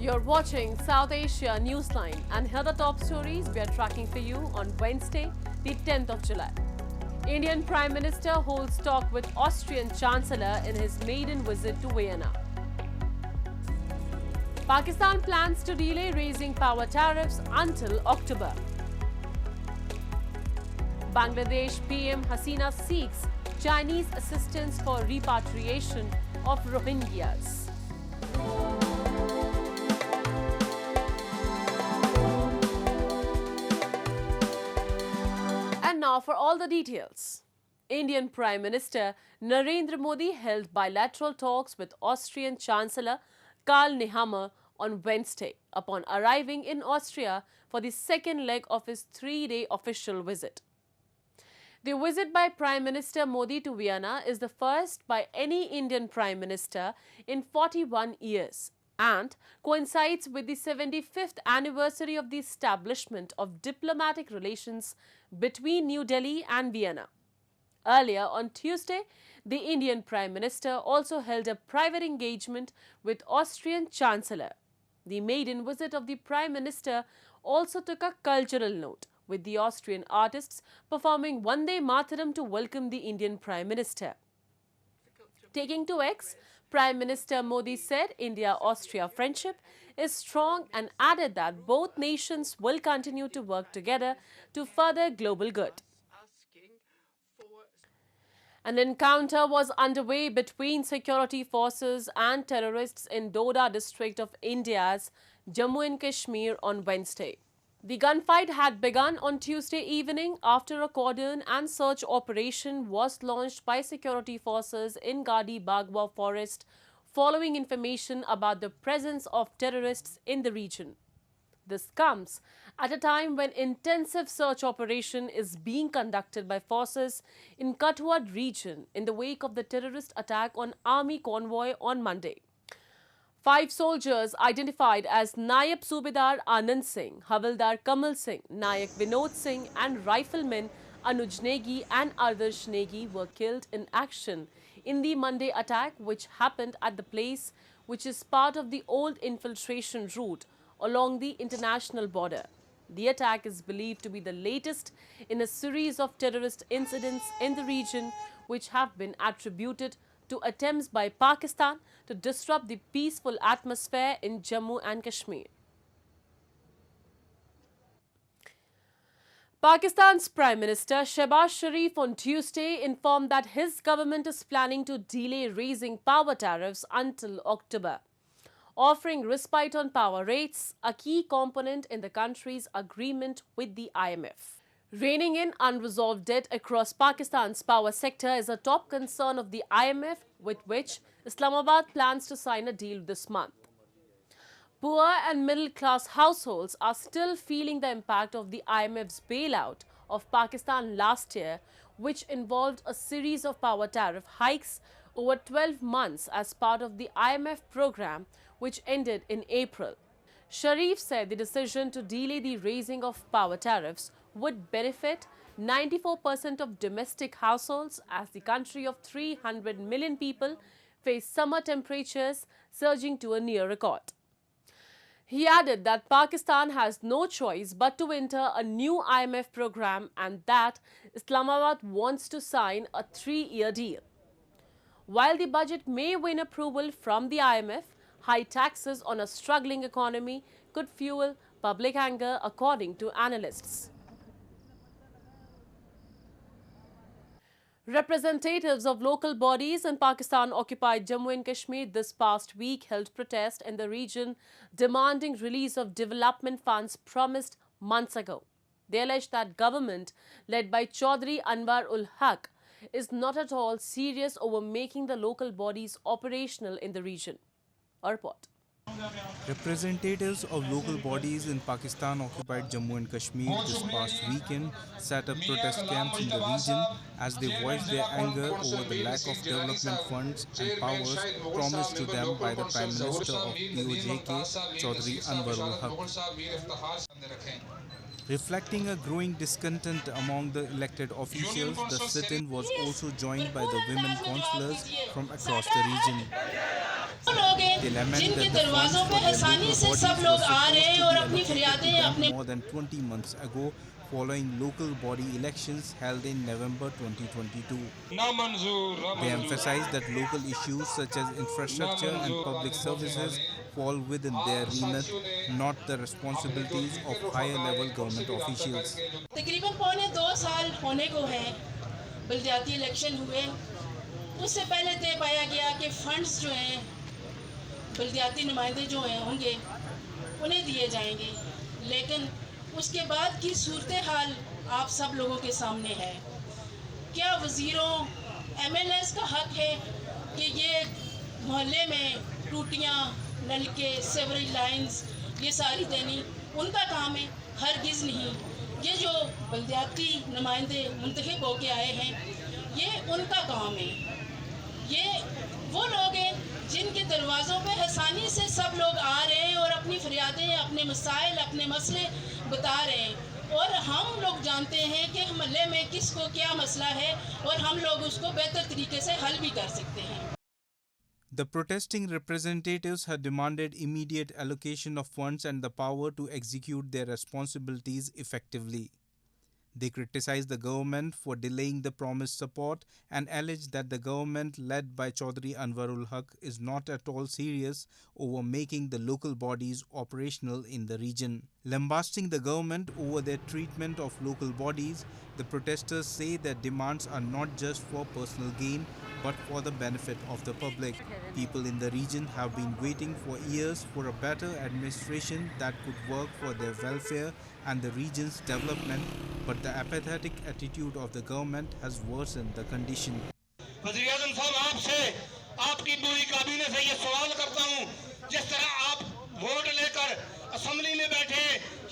You're watching South Asia Newsline, and here are the top stories we are tracking for you on Wednesday, the 10th of July. Indian Prime Minister holds talk with Austrian Chancellor in his maiden visit to Vienna. Pakistan plans to delay raising power tariffs until October. Bangladesh PM Hasina seeks Chinese assistance for repatriation of Rohingyas. And now for all the details. Indian Prime Minister Narendra Modi held bilateral talks with Austrian Chancellor Karl Nehammer on Wednesday upon arriving in Austria for the second leg of his three-day official visit. The visit by Prime Minister Modi to Vienna is the first by any Indian Prime Minister in 41 years and coincides with the 75th anniversary of the establishment of diplomatic relations between New Delhi and Vienna. Earlier on Tuesday, the Indian Prime Minister also held a private engagement with Austrian Chancellor. The maiden visit of the Prime Minister also took a cultural note, with the Austrian artists performing Vande Mataram to welcome the Indian Prime Minister. Taking to X, Prime Minister Modi said India-Austria friendship is strong and added that both nations will continue to work together to further global good. An encounter was underway between security forces and terrorists in Doda district of India's Jammu and Kashmir on Wednesday. The gunfight had begun on Tuesday evening after a cordon and search operation was launched by security forces in Gadi Bagwa forest following information about the presence of terrorists in the region. This comes at a time when intensive search operation is being conducted by forces in Kathuad region in the wake of the terrorist attack on army convoy on Monday. 5 soldiers identified as Nayab Subedar Anand Singh, Havildar Kamal Singh, Nayak Vinod Singh and riflemen Anuj Negi and Ardarsh Negi were killed in action in the Monday attack, which happened at the place which is part of the old infiltration route along the international border. The attack is believed to be the latest in a series of terrorist incidents in the region which have been attributed to attempts by Pakistan to disrupt the peaceful atmosphere in Jammu and Kashmir. Pakistan's Prime Minister Shehbaz Sharif on Tuesday informed that his government is planning to delay raising power tariffs until October, offering respite on power rates, a key component in the country's agreement with the IMF. Reining in unresolved debt across Pakistan's power sector is a top concern of the IMF, with which Islamabad plans to sign a deal this month. Poor and middle-class households are still feeling the impact of the IMF's bailout of Pakistan last year, which involved a series of power tariff hikes over 12 months as part of the IMF program, which ended in April. Sharif said the decision to delay the raising of power tariffs would benefit 94% of domestic households as the country of 300 million people face summer temperatures surging to a near record. He added that Pakistan has no choice but to enter a new IMF program and that Islamabad wants to sign a 3-year deal. While the budget may win approval from the IMF, high taxes on a struggling economy could fuel public anger, according to analysts. Representatives of local bodies in Pakistan-occupied Jammu and Kashmir this past week held protest in the region demanding release of development funds promised months ago. They alleged that government, led by Chaudhry Anwar ul Haq, is not at all serious over making the local bodies operational in the region. A report. Representatives of local bodies in Pakistan-occupied Jammu and Kashmir this past weekend set up protest camps in the region as they voiced their anger over the lack of development funds and powers promised to them by the Prime Minister of PoJK, Chaudhry Anwar ul Haq. Reflecting a growing discontent among the elected officials, the sit-in was also joined by the women councillors from across the region. They lament that the funds for their local bodies were supposed to be allocated to them more than 20 months ago following local body elections held in November 2022. They emphasize that local issues such as infrastructure and public services fall within their remit, not the responsibilities of higher level government officials. तकरीबन पौने 2 साल होने को है बलदियाती election हुए उससे पहले तय पाया गया कि फंड्स जो हैं बलदियाती नुमाइंदे जो हैं होंगे उन्हें दिए जाएंगे लेकिन उसके बाद की सूरत हाल आप सब लोगों के सामने है क्या वज़ीरों एमएलएस का हक है कि ये मोहल्ले में टूटियाँ नलके सेवरेज लाइंस ये सारी देनी उनका काम है हरगिज़ नहीं ये जो बलदियाती नुमाइंदे मुंतखब होके आए हैं ये उनका काम है ये वो लोग हैं जिनके दरवाज़ों पे आसानी से सब लोग आ रहे हैं और अपनी फरियादें अपने मसाइल अपने मसले बता रहे हैं और हम लोग जानते हैं कि मोहल्ले में किसको क्या मसला है और हम लोग उसको बेहतर तरीके से हल भी कर सकते हैं. The protesting representatives had demanded immediate allocation of funds and the power to execute their responsibilities effectively. They criticized the government for delaying the promised support and alleged that the government led by Chaudhry Anwarul Haq is not at all serious over making the local bodies operational in the region. Lambasting the government over their treatment of local bodies, the protesters say their demands are not just for personal gain but for the benefit of the public. People in the region have been waiting for years for a better administration that could work for their welfare and the region's development, but the apathetic attitude of the government has worsened the condition. वज़ीर-ए-आज़म साहब आपसे आपकी पूरी काबीना से ये सवाल करता हूँ जिस तरह आप वोट लेकर असेंबली में बैठे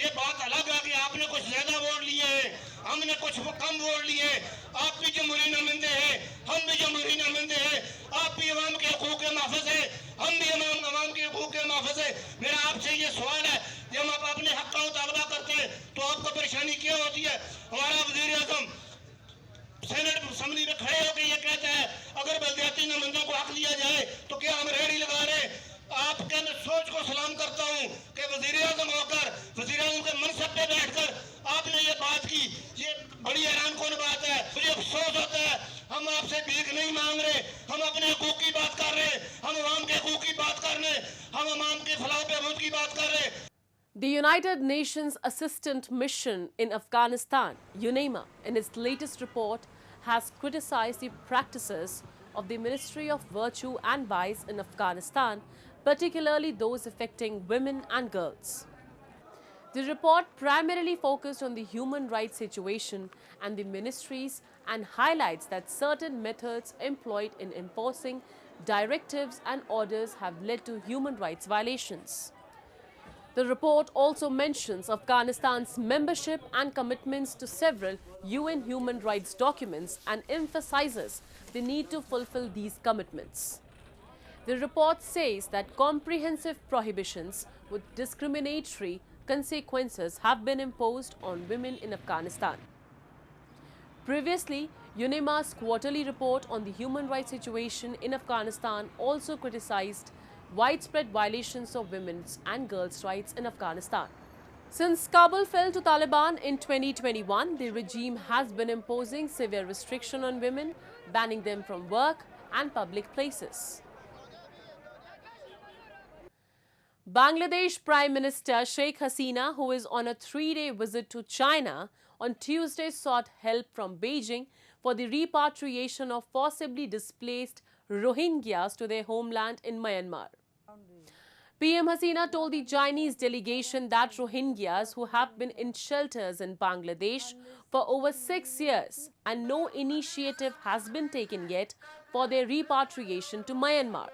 ये बात अलग है कि आपने कुछ ज्यादा वोट लिए हैं हमने कुछ कम वोट लिए आप भी जमहूरी नुमाइंदे हैं हम भी जमहूरी नुमाइंदे हैं आप भी अवाम के हकूक़ के महफ़ूज़ हैं हम भी अवाम के हकूक़ के महफ़ूज़ हैं मेरा आपसे ये सवाल है जब आप अपने हक़ का मुतालबा करते हैं तो आपको परेशानी क्या होती है हमारा वज़ीर-ए-आज़म सेनेट असेंबली में खड़े होकर ये कहता है अगर बलदियाती नुमाइंदों को हक लिया जाए तो क्या हम रेहड़ी लगा रहे आपके सोच को सलाम करता हूँ कि वज़ीर-ए-आज़म होकर वज़ीर-ए-आज़म के मनसब पे बैठकर आपने ये बात की ये बड़ी हैरान कौन बात है मुझे अफसोस होता है हम आपसे भीख नहीं मांग रहे हम अपने हकूक़ की बात कर रहे हम अवाम के हकूक़ की बात कर रहे हम अवाम के फलाह बहबूद की बात कर रहे. The United Nations Assistant Mission in Afghanistan, UNAMA, in its latest report has criticized the practices of the Ministry of Virtue and Vice in Afghanistan, particularly those affecting women and girls. The report primarily focused on the human rights situation and the ministries and highlights that certain methods employed in enforcing directives and orders have led to human rights violations. The report also mentions Afghanistan's membership and commitments to several UN human rights documents and emphasizes the need to fulfill these commitments. The report says that comprehensive prohibitions with discriminatory consequences have been imposed on women in Afghanistan. Previously, UNAMA's quarterly report on the human rights situation in Afghanistan also criticized widespread violations of women's and girls' rights in Afghanistan. Since Kabul fell to Taliban in 2021, the regime has been imposing severe restriction on women, banning them from work and public places. Bangladesh Prime Minister Sheikh Hasina, who is on a 3-day visit to China, on Tuesday sought help from Beijing for the repatriation of forcibly displaced Rohingyas to their homeland in Myanmar. PM Hasina told the Chinese delegation that Rohingyas who have been in shelters in Bangladesh for over 6 years and no initiative has been taken yet for their repatriation to Myanmar.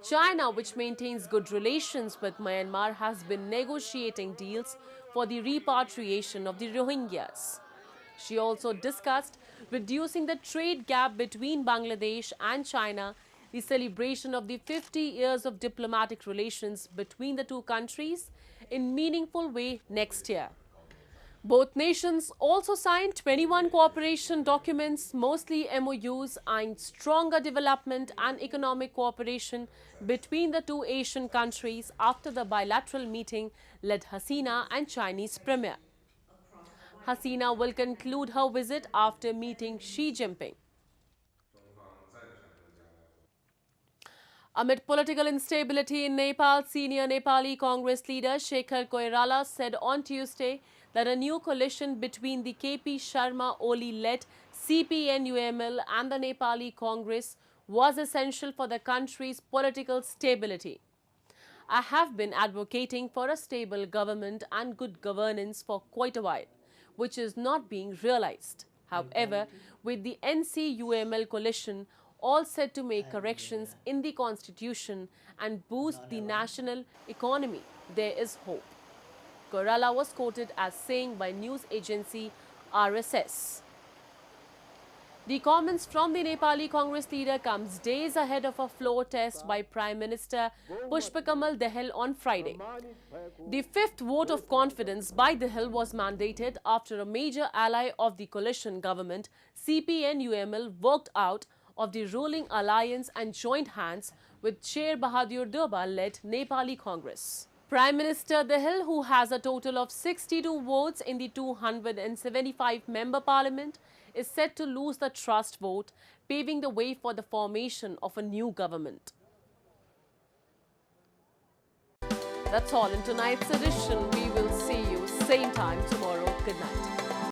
China, which maintains good relations with Myanmar, has been negotiating deals for the repatriation of the Rohingyas. She also discussed reducing the trade gap between Bangladesh and China, the celebration of the 50 years of diplomatic relations between the two countries in meaningful way next year. Both nations also signed 21 cooperation documents, mostly MOUs, eyeing stronger development and economic cooperation between the two Asian countries after the bilateral meeting led Hasina and Chinese Premier. Hasina will conclude her visit after meeting Xi Jinping. Amid political instability in Nepal, senior Nepali Congress leader Shekhar Koirala said on Tuesday that a new coalition between the KP Sharma Oli-led CPN-UML and the Nepali Congress was essential for the country's political stability. I have been advocating for a stable government and good governance for quite a while, which is not being realized. However, with the NC-UML coalition all set to make corrections in the constitution and boost the national economy, there is hope. Koirala was quoted as saying by news agency RSS. The comments from the Nepali Congress leader comes days ahead of a floor test by Prime Minister Pushpakamal Dahal on Friday. The fifth vote of confidence by Dahal was mandated after a major ally of the coalition government, CPN-UML, walked out of the ruling alliance and joined hands with Sher Bahadur Deuba-led Nepali Congress. Prime Minister Dahal, who has a total of 62 votes in the 275-member parliament, is set to lose the trust vote, paving the way for the formation of a new government. That's all in tonight's edition. We will see you same time tomorrow. Good night.